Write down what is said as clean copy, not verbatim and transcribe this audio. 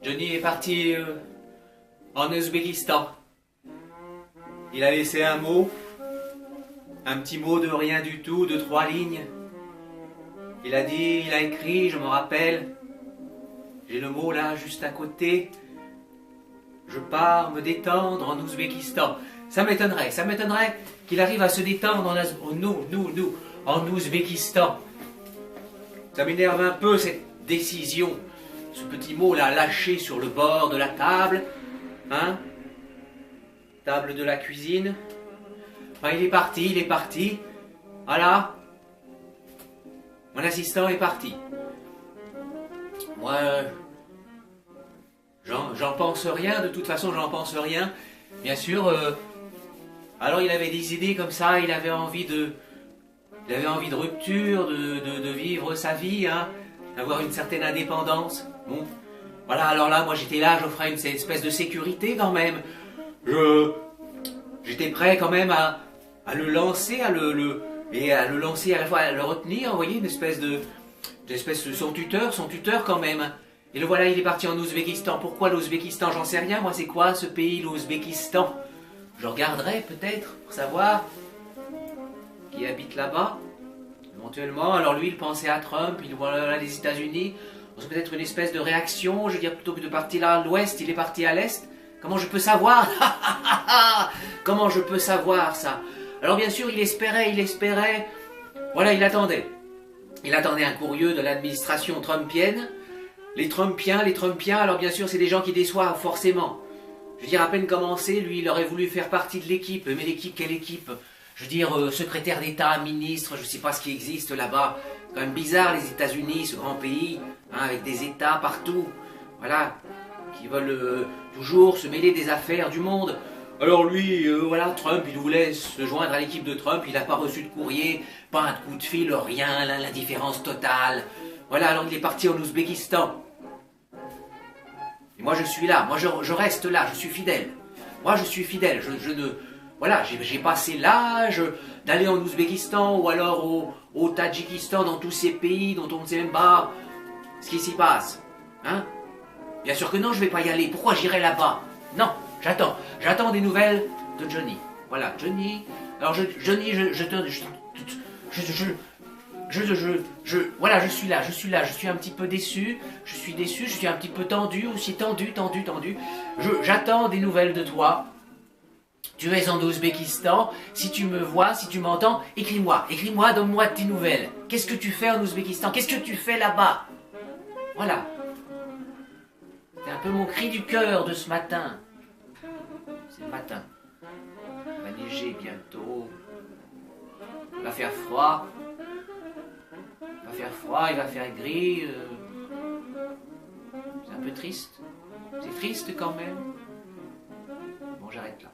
Johnny est parti en Ouzbékistan. Il a laissé un petit mot de rien du tout, de 3 lignes. Il a dit, il a écrit, je me rappelle, j'ai le mot là, juste à côté. Je pars me détendre en Ouzbékistan. Ça m'étonnerait qu'il arrive à se détendre en Ouzbékistan. Ça m'énerve un peu cette décision. Ce petit mot là lâché sur le bord de la table. Hein? Table de la cuisine. Enfin, il est parti. Voilà. Mon assistant est parti. Moi, j'en pense rien, de toute façon j'en pense rien. Bien sûr, alors il avait des idées comme ça, il avait envie de rupture, de vivre sa vie, hein, d'avoir une certaine indépendance. Bon, voilà, alors là, moi j'étais là, j'offrais une espèce de sécurité quand même. J'étais prêt quand même à le lancer, à le lancer à la fois, à le retenir, vous voyez, une espèce de son tuteur quand même. Et le voilà, il est parti en Ouzbékistan. Pourquoi l'Ouzbékistan? J'en sais rien. Moi, c'est quoi ce pays, l'Ouzbékistan? Je regarderai peut-être pour savoir qui habite là-bas. Éventuellement. Alors lui, il pensait à Trump. Il voit là les États-Unis. C'est peut-être une espèce de réaction. Je veux dire, plutôt que de partir là à l'ouest, il est parti à l'est. Comment je peux savoir? Comment je peux savoir ça? Alors bien sûr, il espérait. Voilà, il attendait. Il attendait un courrier de l'administration trumpienne. Les Trumpiens, alors bien sûr, c'est des gens qui déçoivent, forcément. Je veux dire, à peine commencé, lui, il aurait voulu faire partie de l'équipe. Mais l'équipe, quelle équipe? Je veux dire, secrétaire d'État, ministre, je ne sais pas ce qui existe là-bas. C'est quand même bizarre, les États-Unis, ce grand pays, hein, avec des États partout. Voilà, qui veulent toujours se mêler des affaires du monde. Alors lui, voilà, Trump, il voulait se joindre à l'équipe de Trump, il n'a pas reçu de courrier, pas un coup de fil, rien, l'indifférence totale. Voilà, alors il est parti en Ouzbékistan. Et moi je suis là, moi je reste là, je suis fidèle. Moi je suis fidèle, voilà, j'ai passé l'âge d'aller en Ouzbékistan ou alors au Tadjikistan, dans tous ces pays dont on ne sait même pas ce qui s'y passe. Hein? Bien sûr que non, je ne vais pas y aller. Pourquoi j'irai là-bas? Non, j'attends des nouvelles de Johnny. Voilà, Johnny. Alors Johnny, voilà, je suis là, je suis un petit peu déçu, je suis un petit peu tendu, aussi tendu. J'attends des nouvelles de toi. Tu es en Ouzbékistan, si tu me vois, si tu m'entends, écris-moi, donne-moi tes nouvelles. Qu'est-ce que tu fais en Ouzbékistan? Qu'est-ce que tu fais là-bas? Voilà. C'est un peu mon cri du cœur de ce matin. C'est le matin. Il va neiger bientôt. Il va faire froid. Il va faire gris. C'est un peu triste. C'est triste quand même. Bon, j'arrête là.